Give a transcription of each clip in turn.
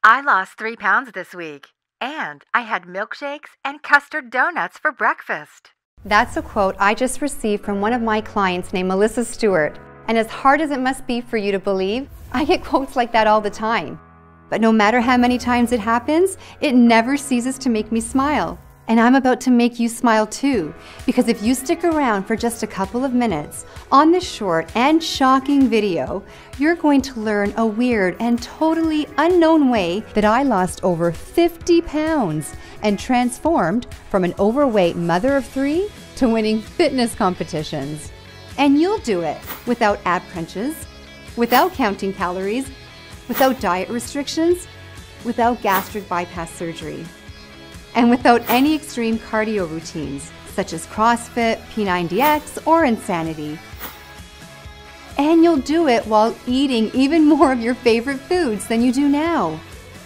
I lost 3 pounds this week, and I had milkshakes and custard donuts for breakfast. That's a quote I just received from one of my clients named Melissa Stewart. And as hard as it must be for you to believe, I get quotes like that all the time. But no matter how many times it happens, it never ceases to make me smile. And I'm about to make you smile too, because if you stick around for just a couple of minutes, on this short and shocking video, you're going to learn a weird and totally unknown way that I lost over 50 pounds and transformed from an overweight mother of 3 to winning fitness competitions. And you'll do it without ab crunches, without counting calories, without diet restrictions, without gastric bypass surgery, and without any extreme cardio routines, such as CrossFit, P90X, or Insanity. And you'll do it while eating even more of your favorite foods than you do now.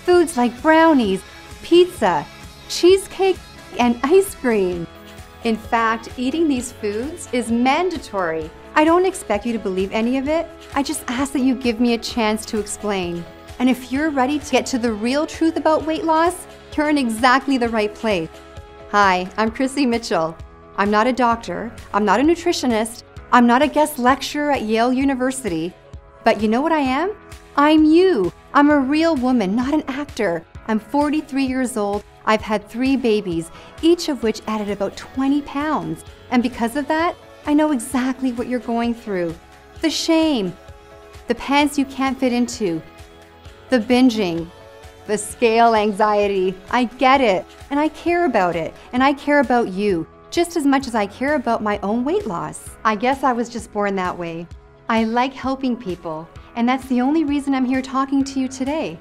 Foods like brownies, pizza, cheesecake, and ice cream. In fact, eating these foods is mandatory. I don't expect you to believe any of it. I just ask that you give me a chance to explain. And if you're ready to get to the real truth about weight loss, you're in exactly the right place. Hi, I'm Chrissy Mitchell. I'm not a doctor, I'm not a nutritionist, I'm not a guest lecturer at Yale University. But you know what I am? I'm you. I'm a real woman, not an actor. I'm 43 years old. I've had 3 babies, each of which added about 20 pounds. And because of that, I know exactly what you're going through. The shame, the pants you can't fit into, the binging, the scale anxiety. I get it, and I care about it, and I care about you, just as much as I care about my own weight loss. I guess I was just born that way. I like helping people, and that's the only reason I'm here talking to you today.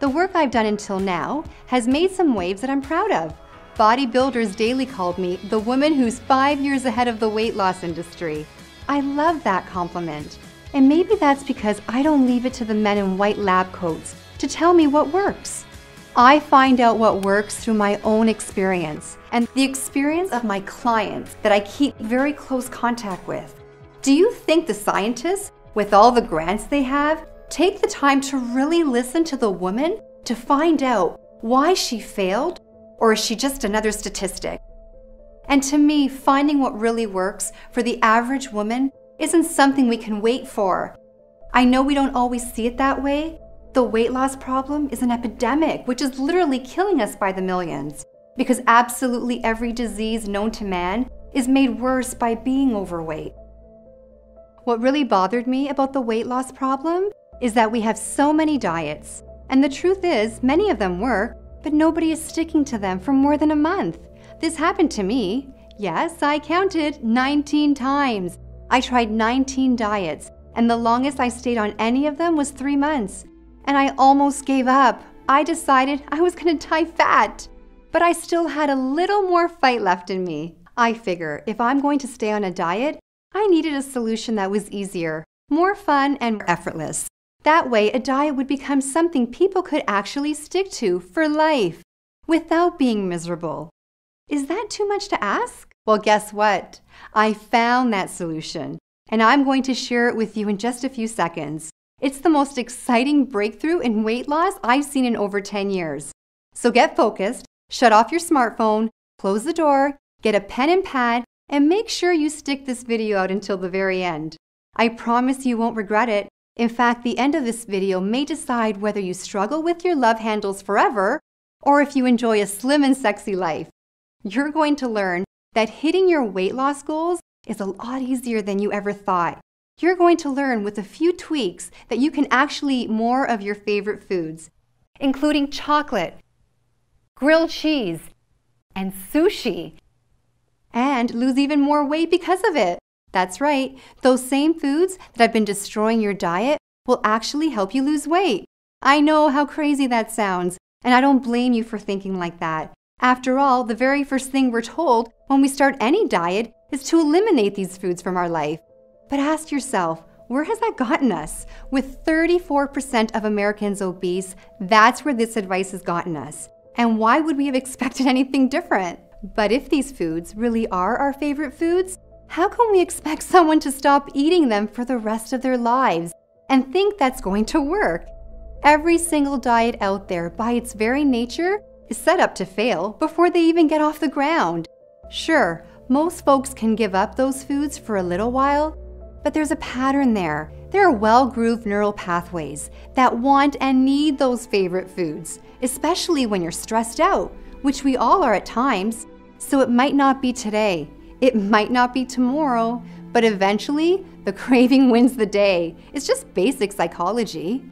The work I've done until now has made some waves that I'm proud of. Bodybuilders Daily called me the woman who's 5 years ahead of the weight loss industry. I love that compliment. And maybe that's because I don't leave it to the men in white lab coats to tell me what works. I find out what works through my own experience and the experience of my clients that I keep very close contact with. Do you think the scientists, with all the grants they have, take the time to really listen to the woman to find out why she failed, or is she just another statistic? And to me, finding what really works for the average woman isn't something we can wait for. I know we don't always see it that way. The weight loss problem is an epidemic, which is literally killing us by the millions, because absolutely every disease known to man is made worse by being overweight. What really bothered me about the weight loss problem is that we have so many diets, and the truth is, many of them work, but nobody is sticking to them for more than a month. This happened to me. Yes, I counted 19 times. I tried 19 diets, and the longest I stayed on any of them was 3 months. And I almost gave up. I decided I was gonna die fat. But I still had a little more fight left in me. I figure if I'm going to stay on a diet, I needed a solution that was easier, more fun, and effortless. That way, a diet would become something people could actually stick to for life, without being miserable. Is that too much to ask? Well, guess what? I found that solution, and I'm going to share it with you in just a few seconds. It's the most exciting breakthrough in weight loss I've seen in over 10 years. So get focused, shut off your smartphone, close the door, get a pen and pad, and make sure you stick this video out until the very end. I promise you won't regret it. In fact, the end of this video may decide whether you struggle with your love handles forever or if you enjoy a slim and sexy life. You're going to learn that hitting your weight loss goals is a lot easier than you ever thought. You're going to learn with a few tweaks that you can actually eat more of your favorite foods, including chocolate, grilled cheese, and sushi, and lose even more weight because of it. That's right, those same foods that have been destroying your diet will actually help you lose weight. I know how crazy that sounds, and I don't blame you for thinking like that. After all, the very first thing we're told when we start any diet is to eliminate these foods from our life. But ask yourself, where has that gotten us? With 34% of Americans obese, that's where this advice has gotten us. And why would we have expected anything different? But if these foods really are our favorite foods, how can we expect someone to stop eating them for the rest of their lives and think that's going to work? Every single diet out there, by its very nature, is set up to fail before they even get off the ground. Sure, most folks can give up those foods for a little while, but there's a pattern there. There are well-grooved neural pathways that want and need those favorite foods, especially when you're stressed out, which we all are at times. So it might not be today, it might not be tomorrow, but eventually the craving wins the day. It's just basic psychology.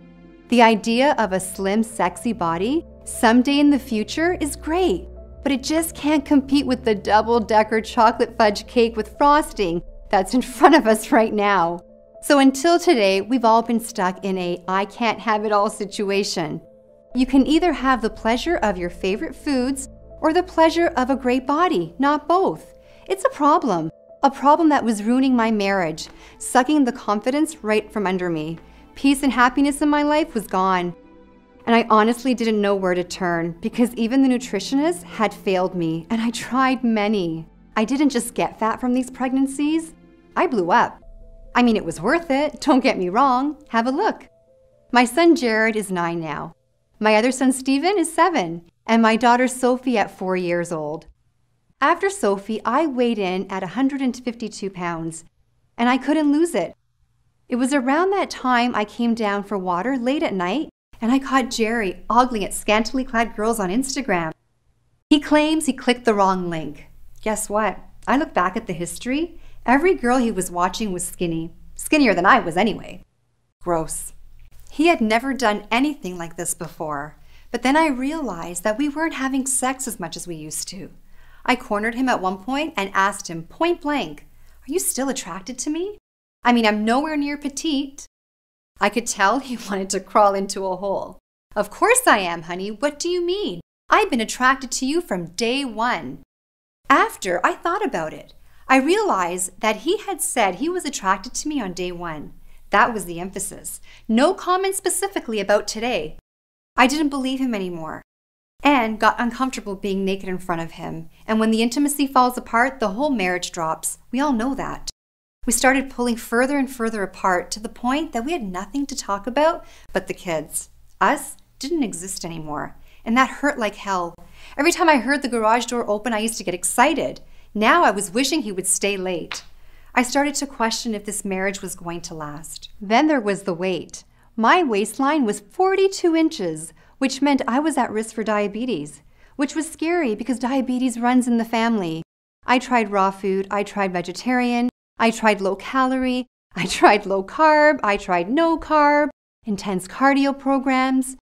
The idea of a slim, sexy body someday in the future is great, but it just can't compete with the double-decker chocolate fudge cake with frosting that's in front of us right now. So until today, we've all been stuck in a I can't have it all situation. You can either have the pleasure of your favorite foods or the pleasure of a great body, not both. It's a problem that was ruining my marriage, sucking the confidence right from under me. Peace and happiness in my life was gone. And I honestly didn't know where to turn because even the nutritionist had failed me, and I tried many. I didn't just get fat from these pregnancies, I blew up. I mean, it was worth it, don't get me wrong. Have a look. My son Jared is 9 now. My other son Steven is 7, and my daughter Sophie at 4 years old. After Sophie, I weighed in at 152 pounds, and I couldn't lose it. It was around that time I came down for water late at night, and I caught Jerry ogling at scantily clad girls on Instagram. He claims he clicked the wrong link. Guess what? I look back at the history. Every girl he was watching was skinny. Skinnier than I was anyway. Gross. He had never done anything like this before, but then I realized that we weren't having sex as much as we used to. I cornered him at one point and asked him point blank, "Are you still attracted to me? I mean, I'm nowhere near petite." I could tell he wanted to crawl into a hole. "Of course I am, honey. What do you mean? I've been attracted to you from day one." After I thought about it, I realized that he had said he was attracted to me on day one. That was the emphasis. No comment specifically about today. I didn't believe him anymore and got uncomfortable being naked in front of him. And when the intimacy falls apart, the whole marriage drops. We all know that. We started pulling further and further apart to the point that we had nothing to talk about but the kids. Us didn't exist anymore, and that hurt like hell. Every time I heard the garage door open, I used to get excited. Now I was wishing he would stay late. I started to question if this marriage was going to last. Then there was the weight. My waistline was 42 inches, which meant I was at risk for diabetes, which was scary because diabetes runs in the family. I tried raw food, I tried vegetarian, I tried low calorie, I tried low carb, I tried no carb, intense cardio programs.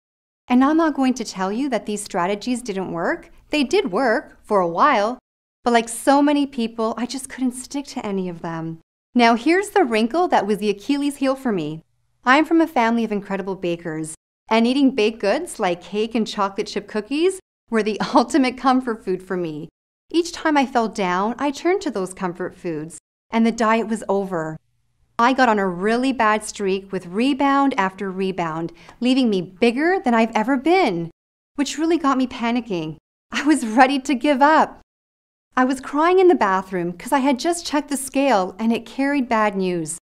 And I'm not going to tell you that these strategies didn't work. They did work for a while. But like so many people, I just couldn't stick to any of them. Now here's the wrinkle that was the Achilles heel for me. I'm from a family of incredible bakers, and eating baked goods like cake and chocolate chip cookies were the ultimate comfort food for me. Each time I fell down, I turned to those comfort foods, and the diet was over. I got on a really bad streak with rebound after rebound, leaving me bigger than I've ever been, which really got me panicking. I was ready to give up. I was crying in the bathroom because I had just checked the scale and it carried bad news.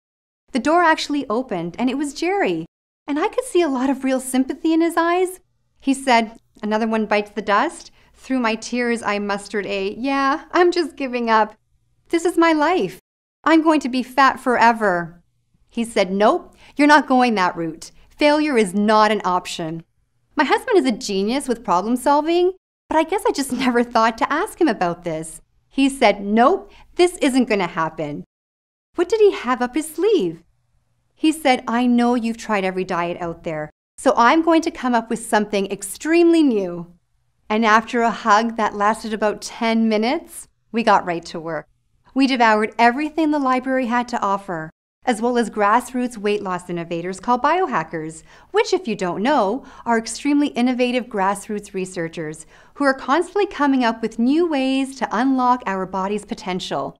The door actually opened and it was Jerry, and I could see a lot of real sympathy in his eyes. He said, "Another one bites the dust." Through my tears, I mustered "Yeah, I'm just giving up. This is my life. I'm going to be fat forever." He said, "Nope, you're not going that route. Failure is not an option." My husband is a genius with problem solving, but I guess I just never thought to ask him about this. He said, "Nope, this isn't going to happen." What did he have up his sleeve? He said, "I know you've tried every diet out there, so I'm going to come up with something extremely new." And after a hug that lasted about 10 minutes, we got right to work. We devoured everything the library had to offer, as well as grassroots weight loss innovators called biohackers, which, if you don't know, are extremely innovative grassroots researchers who are constantly coming up with new ways to unlock our body's potential.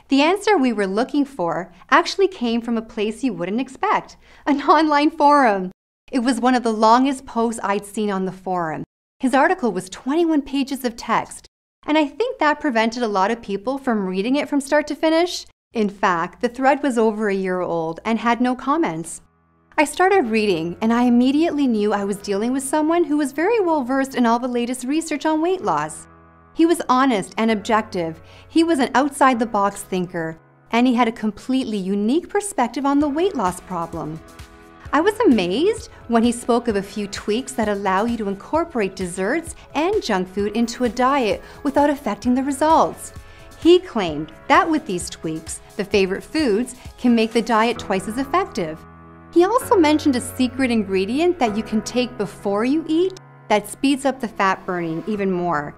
The answer we were looking for actually came from a place you wouldn't expect, an online forum. It was one of the longest posts I'd seen on the forum. His article was 21 pages of text, and I think that prevented a lot of people from reading it from start to finish. In fact, the thread was over a year old and had no comments. I started reading, and I immediately knew I was dealing with someone who was very well versed in all the latest research on weight loss. He was honest and objective, he was an outside-the-box thinker, and he had a completely unique perspective on the weight loss problem. I was amazed when he spoke of a few tweaks that allow you to incorporate desserts and junk food into a diet without affecting the results. He claimed that with these tweaks, the favorite foods can make the diet twice as effective. He also mentioned a secret ingredient that you can take before you eat that speeds up the fat burning even more.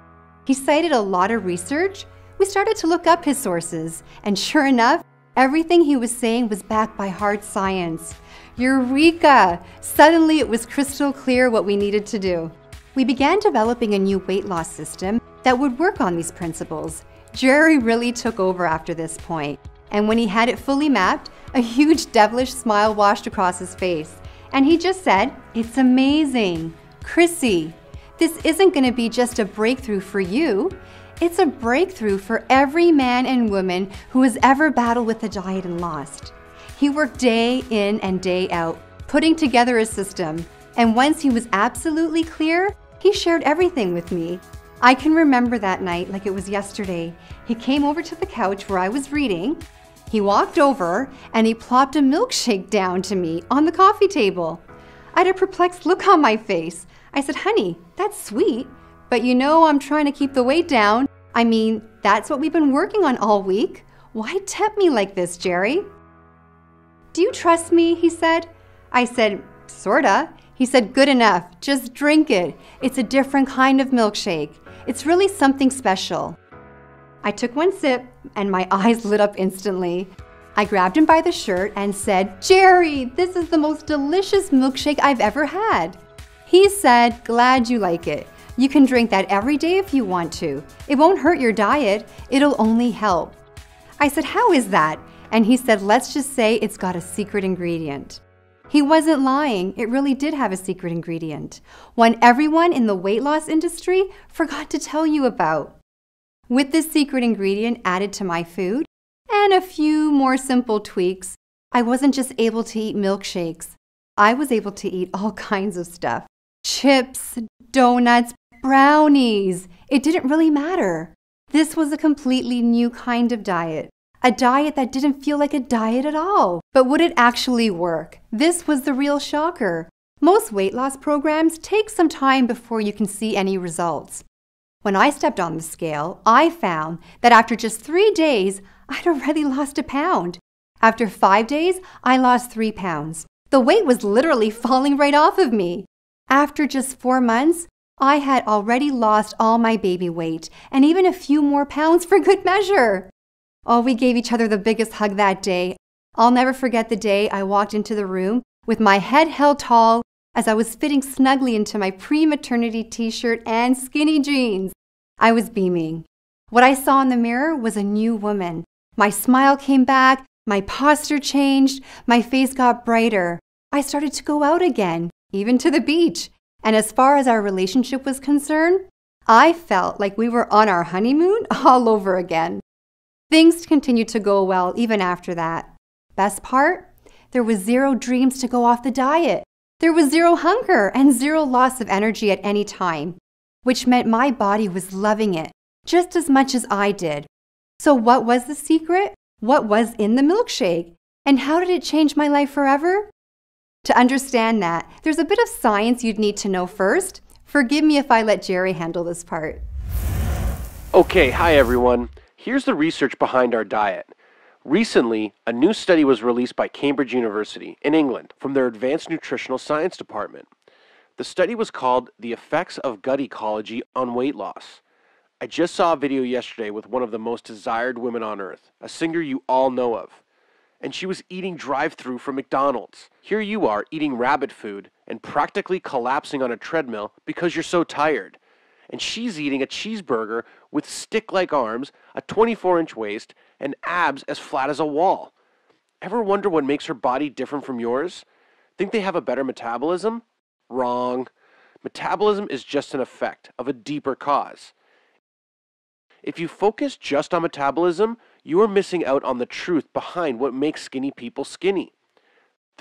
He cited a lot of research. We started to look up his sources, and sure enough, everything he was saying was backed by hard science. Eureka! Suddenly it was crystal clear what we needed to do. We began developing a new weight loss system that would work on these principles. Jerry really took over after this point, and when he had it fully mapped, a huge devilish smile washed across his face, and he just said, "It's amazing. Chrissy, this isn't going to be just a breakthrough for you. It's a breakthrough for every man and woman who has ever battled with a diet and lost." He worked day in and day out, putting together a system, and once he was absolutely clear, he shared everything with me. I can remember that night like it was yesterday. He came over to the couch where I was reading. He walked over and he plopped a milkshake down to me on the coffee table. I had a perplexed look on my face. I said, "Honey, that's sweet, but you know I'm trying to keep the weight down. I mean, that's what we've been working on all week. Why tempt me like this, Jerry?" "Do you trust me?" he said. I said, "Sorta." He said, "Good enough. Just drink it. It's a different kind of milkshake. It's really something special." I took one sip and my eyes lit up instantly. I grabbed him by the shirt and said, "Jerry, this is the most delicious milkshake I've ever had." He said, "Glad you like it. You can drink that every day if you want to. It won't hurt your diet. It'll only help." I said, "How is that?" And he said, "Let's just say it's got a secret ingredient." He wasn't lying. It really did have a secret ingredient, one everyone in the weight loss industry forgot to tell you about. With this secret ingredient added to my food and a few more simple tweaks, I wasn't just able to eat milkshakes. I was able to eat all kinds of stuff. Chips, donuts, brownies. It didn't really matter. This was a completely new kind of diet. A diet that didn't feel like a diet at all. But would it actually work? This was the real shocker. Most weight loss programs take some time before you can see any results. When I stepped on the scale, I found that after just 3 days, I'd already lost a pound. After 5 days, I lost 3 pounds. The weight was literally falling right off of me. After just 4 months, I had already lost all my baby weight and even a few more pounds for good measure. Oh, we gave each other the biggest hug that day. I'll never forget the day I walked into the room with my head held tall as I was fitting snugly into my pre-maternity t-shirt and skinny jeans. I was beaming. What I saw in the mirror was a new woman. My smile came back, my posture changed, my face got brighter. I started to go out again, even to the beach. And as far as our relationship was concerned, I felt like we were on our honeymoon all over again. Things continued to go well even after that. Best part? There was zero dreams to go off the diet. There was zero hunger and zero loss of energy at any time, which meant my body was loving it just as much as I did. So what was the secret? What was in the milkshake? And how did it change my life forever? To understand that, there's a bit of science you'd need to know first. Forgive me if I let Jerry handle this part. Okay, hi everyone. Here's the research behind our diet. Recently, a new study was released by Cambridge University in England from their Advanced Nutritional Science Department. The study was called The Effects of Gut Ecology on Weight Loss. I just saw a video yesterday with one of the most desired women on earth, a singer you all know of. And she was eating drive-thru from McDonald's. Here you are eating rabbit food and practically collapsing on a treadmill because you're so tired. And she's eating a cheeseburger with stick-like arms, a 24-inch waist, and abs as flat as a wall. Ever wonder what makes her body different from yours? Think they have a better metabolism? Wrong. Metabolism is just an effect of a deeper cause. If you focus just on metabolism, you are missing out on the truth behind what makes skinny people skinny.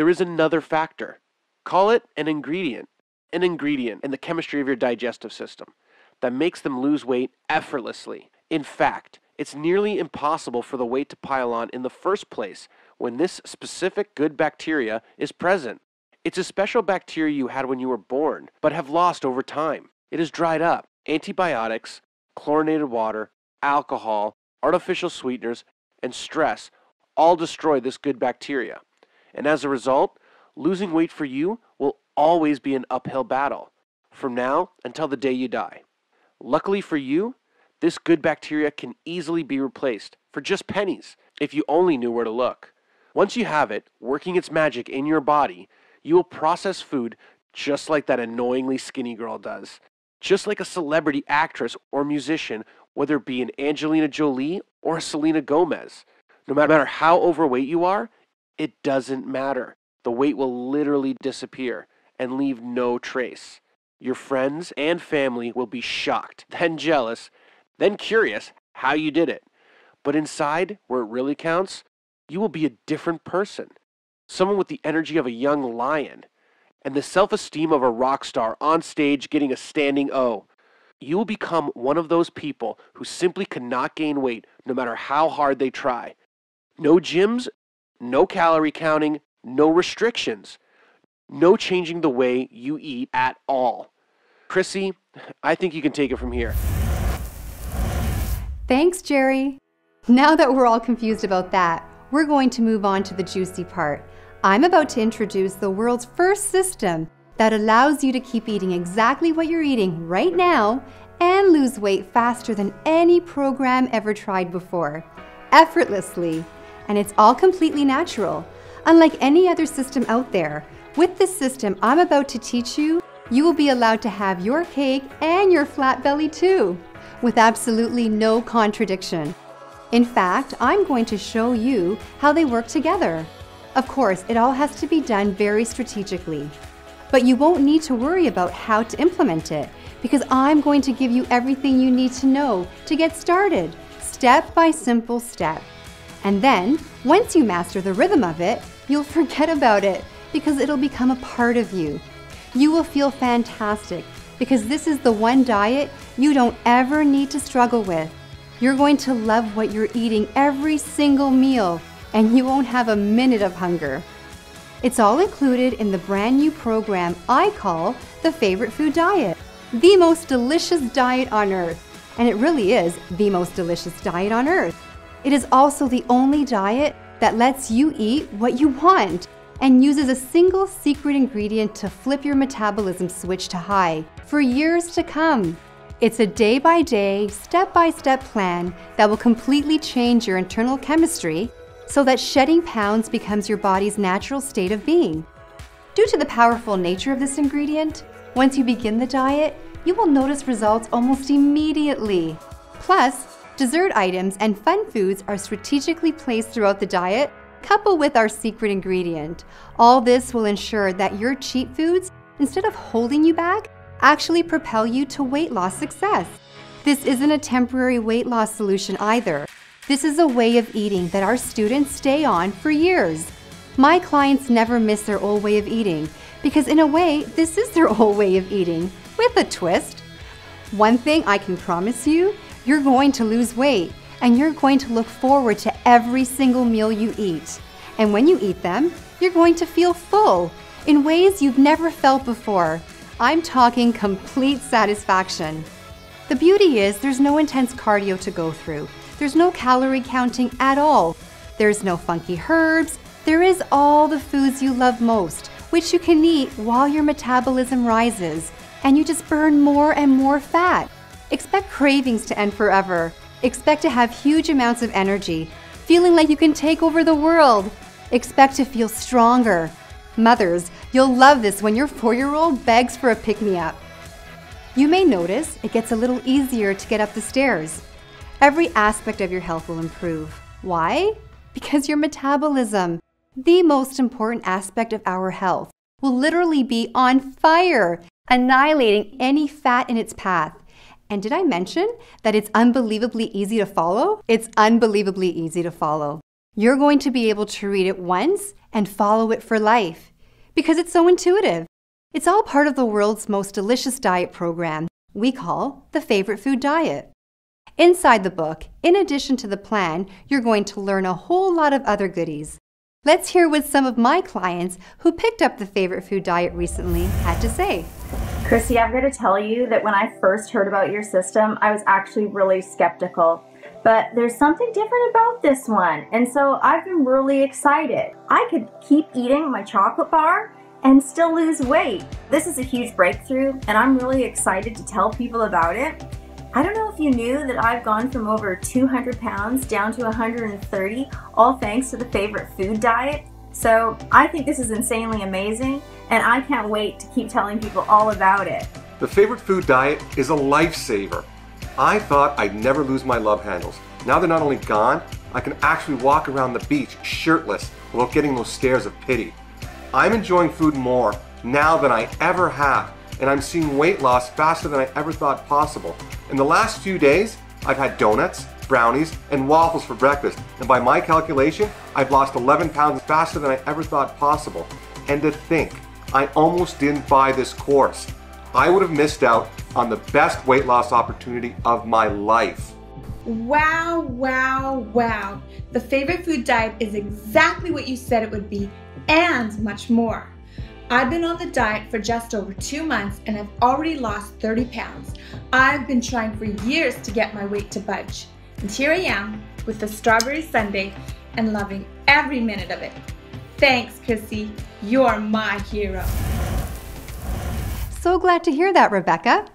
there is another factor. Call it an ingredient in the chemistry of your digestive system that makes them lose weight effortlessly. In fact, it's nearly impossible for the weight to pile on in the first place when this specific good bacteria is present. It's a special bacteria you had when you were born, but have lost over time. It is dried up. Antibiotics, chlorinated water, alcohol, artificial sweeteners, and stress all destroy this good bacteria. And as a result, losing weight for you will always be an uphill battle, from now until the day you die. Luckily for you, this good bacteria can easily be replaced for just pennies if you only knew where to look. Once you have it working its magic in your body, you will process food just like that annoyingly skinny girl does. Just like a celebrity actress or musician, whether it be an Angelina Jolie or a Selena Gomez. No matter how overweight you are, it doesn't matter. The weight will literally disappear and leave no trace. Your friends and family will be shocked, then jealous, then curious how you did it. But inside, where it really counts, you will be a different person. Someone with the energy of a young lion and the self-esteem of a rock star on stage getting a standing O. You will become one of those people who simply cannot gain weight no matter how hard they try. No gyms, no calorie counting, no restrictions, no changing the way you eat at all. Chrissy, I think you can take it from here. Thanks, Jerry. Now that we're all confused about that, we're going to move on to the juicy part. I'm about to introduce the world's first system that allows you to keep eating exactly what you're eating right now and lose weight faster than any program ever tried before, effortlessly. And it's all completely natural, unlike any other system out there. With this system I'm about to teach you, you will be allowed to have your cake and your flat belly too, with absolutely no contradiction. In fact, I'm going to show you how they work together. Of course, it all has to be done very strategically, but you won't need to worry about how to implement it because I'm going to give you everything you need to know to get started, step by simple step. And then, once you master the rhythm of it, you'll forget about it because it'll become a part of you. You will feel fantastic because this is the one diet you don't ever need to struggle with. You're going to love what you're eating every single meal, and you won't have a minute of hunger. It's all included in the brand new program I call the Favorite Food Diet, the most delicious diet on earth. And it really is the most delicious diet on earth. It is also the only diet that lets you eat what you want and uses a single secret ingredient to flip your metabolism switch to high for years to come. It's a day-by-day, step-by-step plan that will completely change your internal chemistry so that shedding pounds becomes your body's natural state of being. Due to the powerful nature of this ingredient, once you begin the diet, you will notice results almost immediately. Plus, dessert items and fun foods are strategically placed throughout the diet, coupled with our secret ingredient. All this will ensure that your cheat foods, instead of holding you back, actually propel you to weight loss success. This isn't a temporary weight loss solution either. This is a way of eating that our students stay on for years. My clients never miss their old way of eating because in a way, this is their old way of eating, with a twist. One thing I can promise you, you're going to lose weight and you're going to look forward to every single meal you eat. And when you eat them, you're going to feel full in ways you've never felt before. I'm talking complete satisfaction. The beauty is there's no intense cardio to go through. There's no calorie counting at all. There's no funky herbs. There is all the foods you love most, which you can eat while your metabolism rises, and you just burn more and more fat. Expect cravings to end forever. Expect to have huge amounts of energy, feeling like you can take over the world. Expect to feel stronger. Mothers, you'll love this when your 4-year-old begs for a pick-me-up. You may notice it gets a little easier to get up the stairs. Every aspect of your health will improve. Why? Because your metabolism, the most important aspect of our health, will literally be on fire, annihilating any fat in its path. And did I mention that it's unbelievably easy to follow? It's unbelievably easy to follow. You're going to be able to read it once and follow it for life because it's so intuitive. It's all part of the world's most delicious diet program we call the Favorite Food Diet. Inside the book, in addition to the plan, you're going to learn a whole lot of other goodies. Let's hear what some of my clients who picked up the Favorite Food Diet recently had to say. Chrissy, I've got to tell you that when I first heard about your system, I was actually really skeptical. But there's something different about this one, and so I've been really excited. I could keep eating my chocolate bar and still lose weight. This is a huge breakthrough, and I'm really excited to tell people about it. I don't know if you knew that I've gone from over 200 pounds down to 130, all thanks to the Favorite Food Diet. So I think this is insanely amazing, and I can't wait to keep telling people all about it. The Favorite Food Diet is a lifesaver. I thought I'd never lose my love handles. Now they're not only gone, I can actually walk around the beach shirtless without getting those stares of pity. I'm enjoying food more now than I ever have, and I'm seeing weight loss faster than I ever thought possible. In the last few days, I've had donuts, brownies, and waffles for breakfast, and by my calculation, I've lost 11 pounds faster than I ever thought possible. And to think, I almost didn't buy this course. I would have missed out on the best weight loss opportunity of my life. Wow, wow, wow. The Favorite Food Diet is exactly what you said it would be, and much more. I've been on the diet for just over 2 months and I've already lost 30 pounds. I've been trying for years to get my weight to budge. And here I am with the strawberry sundae and loving every minute of it. Thanks, Chrissy. You're my hero. So glad to hear that, Rebecca.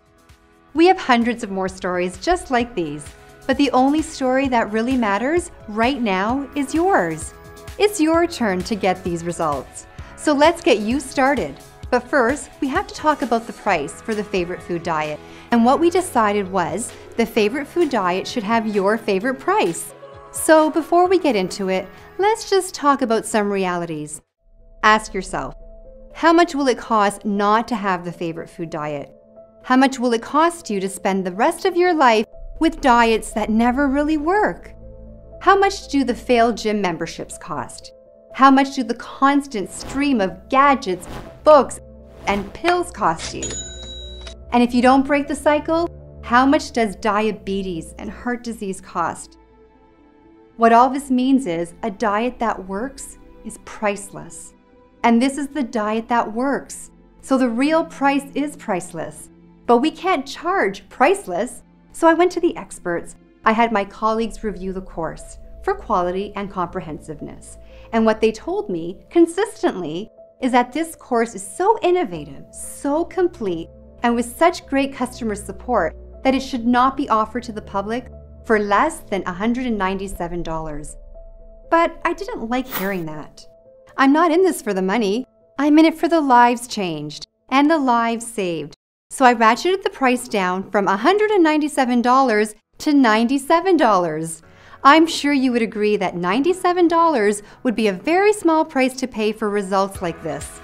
We have hundreds of more stories just like these, but the only story that really matters right now is yours. It's your turn to get these results. So let's get you started. But first, we have to talk about the price for the Favorite Food Diet. And what we decided was the Favorite Food Diet should have your favorite price. So before we get into it, let's just talk about some realities. Ask yourself, how much will it cost not to have the Favorite Food Diet? How much will it cost you to spend the rest of your life with diets that never really work? How much do the failed gym memberships cost? How much do the constant stream of gadgets, books, and pills cost you? And if you don't break the cycle, how much does diabetes and heart disease cost? What all this means is a diet that works is priceless. And this is the diet that works. So the real price is priceless. But we can't charge priceless. So I went to the experts. I had my colleagues review the course for quality and comprehensiveness. And what they told me consistently is that this course is so innovative, so complete, and with such great customer support that it should not be offered to the public for less than $197. But I didn't like hearing that. I'm not in this for the money. I'm in it for the lives changed and the lives saved. So I ratcheted the price down from $197 to $97. I'm sure you would agree that $97 would be a very small price to pay for results like this.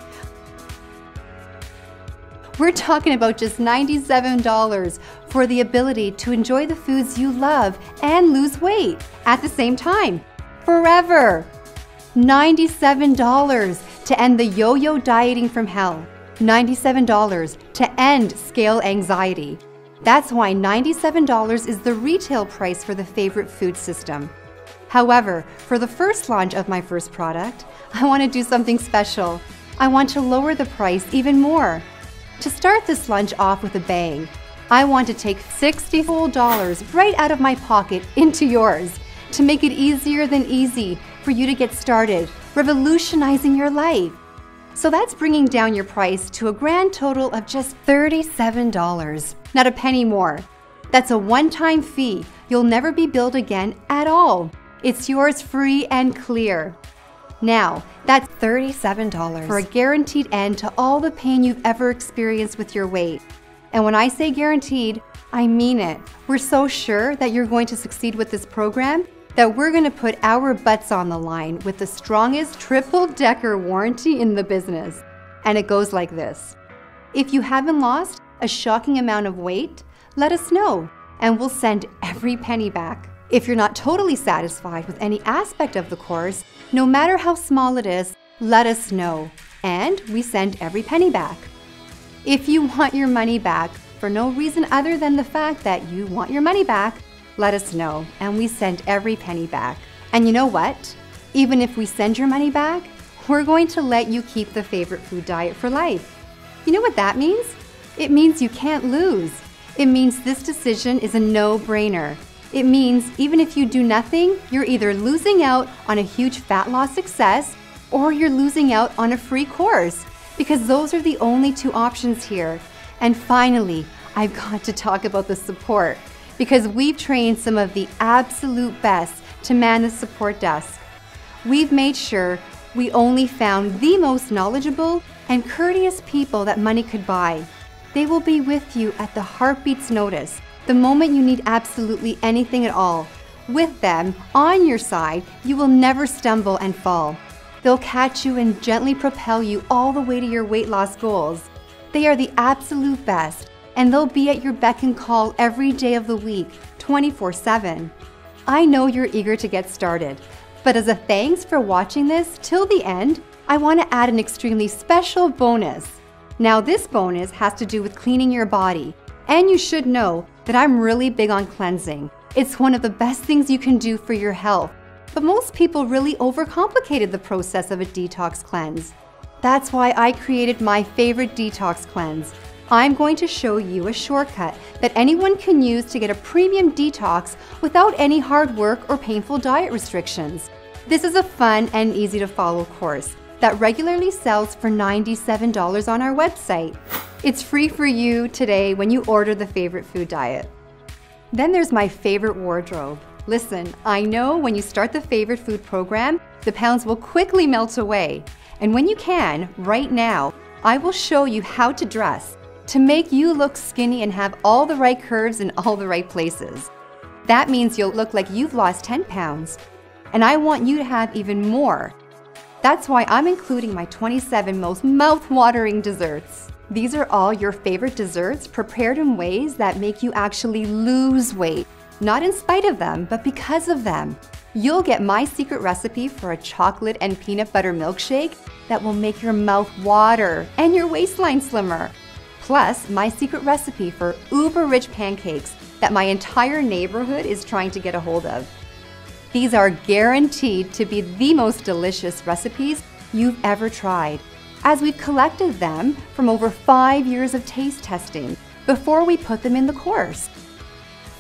We're talking about just $97 for the ability to enjoy the foods you love and lose weight at the same time, forever. $97 to end the yo-yo dieting from hell. $97 to end scale anxiety. That's why $97 is the retail price for the Favorite Food System. However, for the first launch of my first product, I want to do something special. I want to lower the price even more. To start this launch off with a bang, I want to take $60 whole right out of my pocket into yours to make it easier than easy for you to get started, revolutionizing your life. So that's bringing down your price to a grand total of just $37. Not a penny more. That's a one-time fee. You'll never be billed again at all. It's yours free and clear. Now, that's $37 for a guaranteed end to all the pain you've ever experienced with your weight. And when I say guaranteed, I mean it. We're so sure that you're going to succeed with this program that we're going to put our butts on the line with the strongest triple-decker warranty in the business. And it goes like this. If you haven't lost a shocking amount of weight, let us know, and we'll send every penny back. If you're not totally satisfied with any aspect of the course, no matter how small it is, let us know, and we send every penny back. If you want your money back for no reason other than the fact that you want your money back, let us know, and we send every penny back. And you know what? Even if we send your money back, we're going to let you keep the favorite food diet for life. You know what that means? It means you can't lose. It means this decision is a no-brainer. It means even if you do nothing, you're either losing out on a huge fat loss success or you're losing out on a free course, because those are the only two options here. And finally, I've got to talk about the support, because we've trained some of the absolute best to man the support desk. We've made sure we only found the most knowledgeable and courteous people that money could buy. They will be with you at the heartbeat's notice, the moment you need absolutely anything at all. With them on your side, you will never stumble and fall. They'll catch you and gently propel you all the way to your weight loss goals. They are the absolute best, and they'll be at your beck and call every day of the week, 24/7. I know you're eager to get started, but as a thanks for watching this till the end, I want to add an extremely special bonus. Now this bonus has to do with cleaning your body, and you should know that I'm really big on cleansing. It's one of the best things you can do for your health, but most people really overcomplicated the process of a detox cleanse. That's why I created my favorite detox cleanse. I'm going to show you a shortcut that anyone can use to get a premium detox without any hard work or painful diet restrictions. This is a fun and easy to follow course that regularly sells for $97 on our website. It's free for you today when you order the favorite food diet. Then there's my favorite wardrobe. Listen, I know when you start the favorite food program, the pounds will quickly melt away. And when you can, right now, I will show you how to dress to make you look skinny and have all the right curves in all the right places. That means you'll look like you've lost 10 pounds. And I want you to have even more. That's why I'm including my 27 most mouth-watering desserts. These are all your favorite desserts prepared in ways that make you actually lose weight. Not in spite of them, but because of them. You'll get my secret recipe for a chocolate and peanut butter milkshake that will make your mouth water and your waistline slimmer. Plus, my secret recipe for uber-rich pancakes that my entire neighborhood is trying to get a hold of. These are guaranteed to be the most delicious recipes you've ever tried, as we've collected them from over 5 years of taste testing before we put them in the course.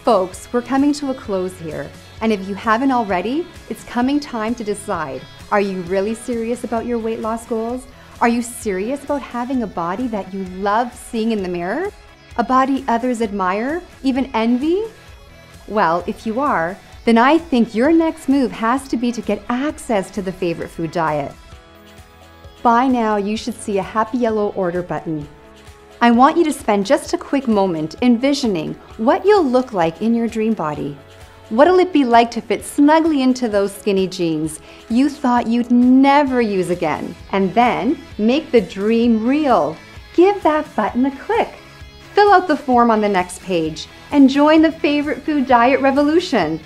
Folks, we're coming to a close here, and if you haven't already, it's coming time to decide. Are you really serious about your weight loss goals? Are you serious about having a body that you love seeing in the mirror? A body others admire, even envy? Well, if you are, then I think your next move has to be to get access to the favorite food diet. By now, you should see a happy yellow order button. I want you to spend just a quick moment envisioning what you'll look like in your dream body. What'll it be like to fit snugly into those skinny jeans you thought you'd never use again? And then make the dream real. Give that button a click. Fill out the form on the next page and join the favorite food diet revolution.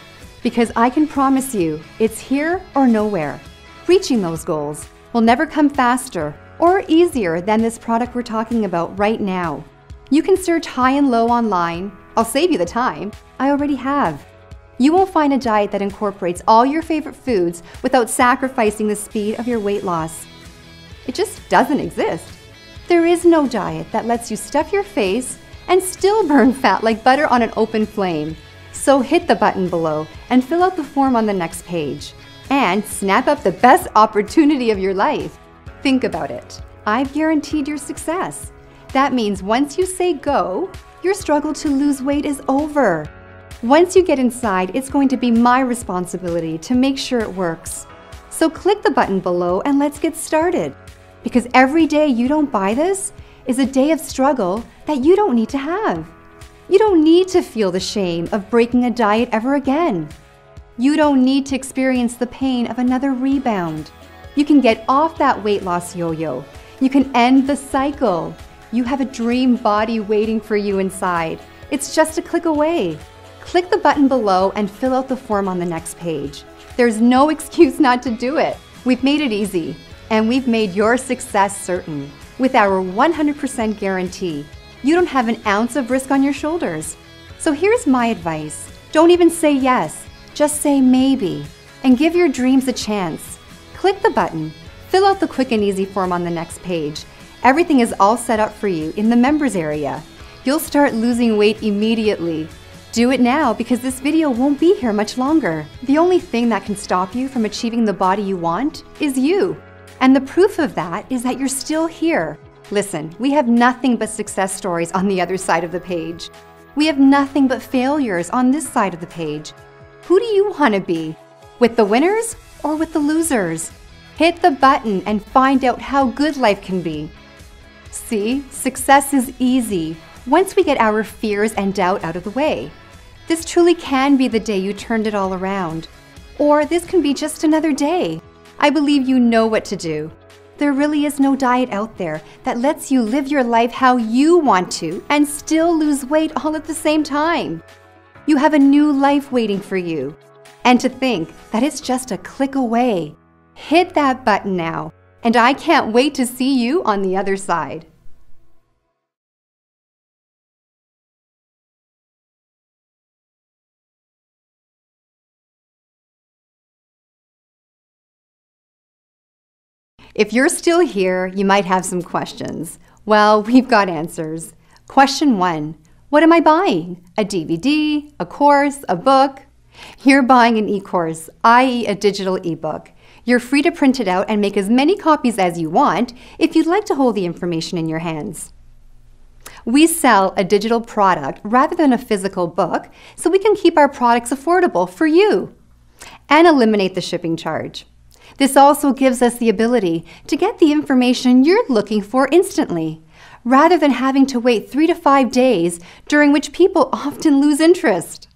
Because I can promise you, it's here or nowhere. Reaching those goals will never come faster or easier than this product we're talking about right now. You can search high and low online. I'll save you the time. I already have. You won't find a diet that incorporates all your favorite foods without sacrificing the speed of your weight loss. It just doesn't exist. There is no diet that lets you stuff your face and still burn fat like butter on an open flame. So hit the button below and fill out the form on the next page. And snap up the best opportunity of your life. Think about it. I've guaranteed your success. That means once you say go, your struggle to lose weight is over. Once you get inside, it's going to be my responsibility to make sure it works. So click the button below and let's get started. Because every day you don't buy this is a day of struggle that you don't need to have. You don't need to feel the shame of breaking a diet ever again. You don't need to experience the pain of another rebound. You can get off that weight loss yo-yo. You can end the cycle. You have a dream body waiting for you inside. It's just a click away. Click the button below and fill out the form on the next page. There's no excuse not to do it. We've made it easy, and we've made your success certain. With our 100% guarantee, you don't have an ounce of risk on your shoulders. So here's my advice. Don't even say yes, just say maybe, and give your dreams a chance. Click the button, fill out the quick and easy form on the next page. Everything is all set up for you in the members area. You'll start losing weight immediately. Do it now because this video won't be here much longer. The only thing that can stop you from achieving the body you want is you. And the proof of that is that you're still here. Listen, we have nothing but success stories on the other side of the page. We have nothing but failures on this side of the page. Who do you want to be? With the winners or with the losers? Hit the button and find out how good life can be. See, success is easy once we get our fears and doubt out of the way. This truly can be the day you turned it all around. Or this can be just another day. I believe you know what to do. There really is no diet out there that lets you live your life how you want to and still lose weight all at the same time. You have a new life waiting for you. And to think that it's just a click away. Hit that button now, and I can't wait to see you on the other side. If you're still here, you might have some questions. Well, we've got answers. Question 1. What am I buying? A DVD, a course, a book? You're buying an e-course, i.e. a digital ebook. You're free to print it out and make as many copies as you want if you'd like to hold the information in your hands. We sell a digital product rather than a physical book so we can keep our products affordable for you and eliminate the shipping charge. This also gives us the ability to get the information you're looking for instantly, rather than having to wait 3 to 5 days, during which people often lose interest.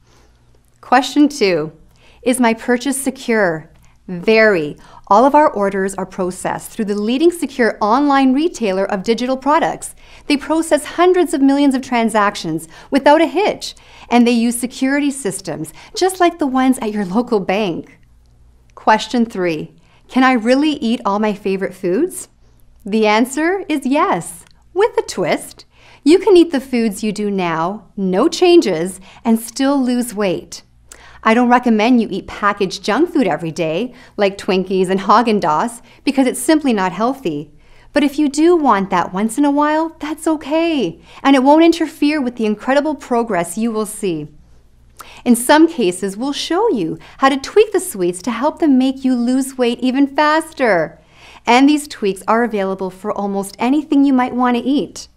Question 2. Is my purchase secure? Very. All of our orders are processed through the leading secure online retailer of digital products. They process hundreds of millions of transactions without a hitch, and they use security systems just like the ones at your local bank. Question 3. Can I really eat all my favorite foods? The answer is yes, with a twist. You can eat the foods you do now, no changes, and still lose weight. I don't recommend you eat packaged junk food every day, like Twinkies and Haagen-Dazs, because it's simply not healthy. But if you do want that once in a while, that's okay, and it won't interfere with the incredible progress you will see. In some cases, we'll show you how to tweak the sweets to help them make you lose weight even faster. And these tweaks are available for almost anything you might want to eat.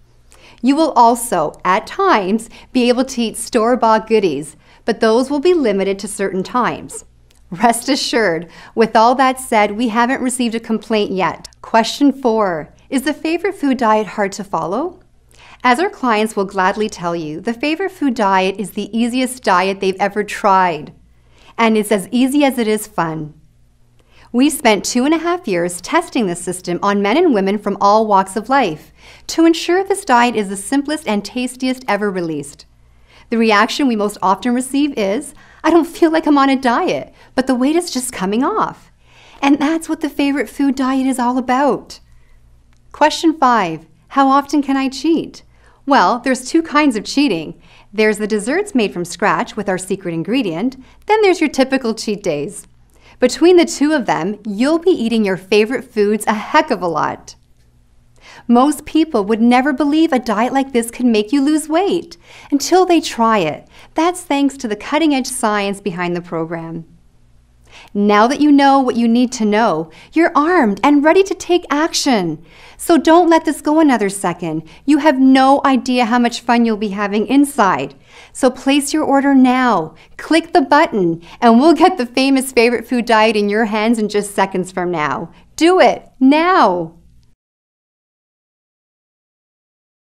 You will also, at times, be able to eat store-bought goodies, but those will be limited to certain times. Rest assured, with all that said, we haven't received a complaint yet. Question 4. Is the favorite food diet hard to follow? As our clients will gladly tell you, the favorite food diet is the easiest diet they've ever tried. And it's as easy as it is fun. We spent 2.5 years testing this system on men and women from all walks of life to ensure this diet is the simplest and tastiest ever released. The reaction we most often receive is, I don't feel like I'm on a diet, but the weight is just coming off. And that's what the favorite food diet is all about. Question 5. How often can I cheat? Well, there's 2 kinds of cheating. There's the desserts made from scratch with our secret ingredient, then there's your typical cheat days. Between the 2 of them, you'll be eating your favorite foods a heck of a lot. Most people would never believe a diet like this can make you lose weight until they try it. That's thanks to the cutting-edge science behind the program. Now that you know what you need to know, you're armed and ready to take action. So don't let this go another second. You have no idea how much fun you'll be having inside. So place your order now. Click the button, and we'll get the famous favorite food diet in your hands in just seconds from now. Do it now.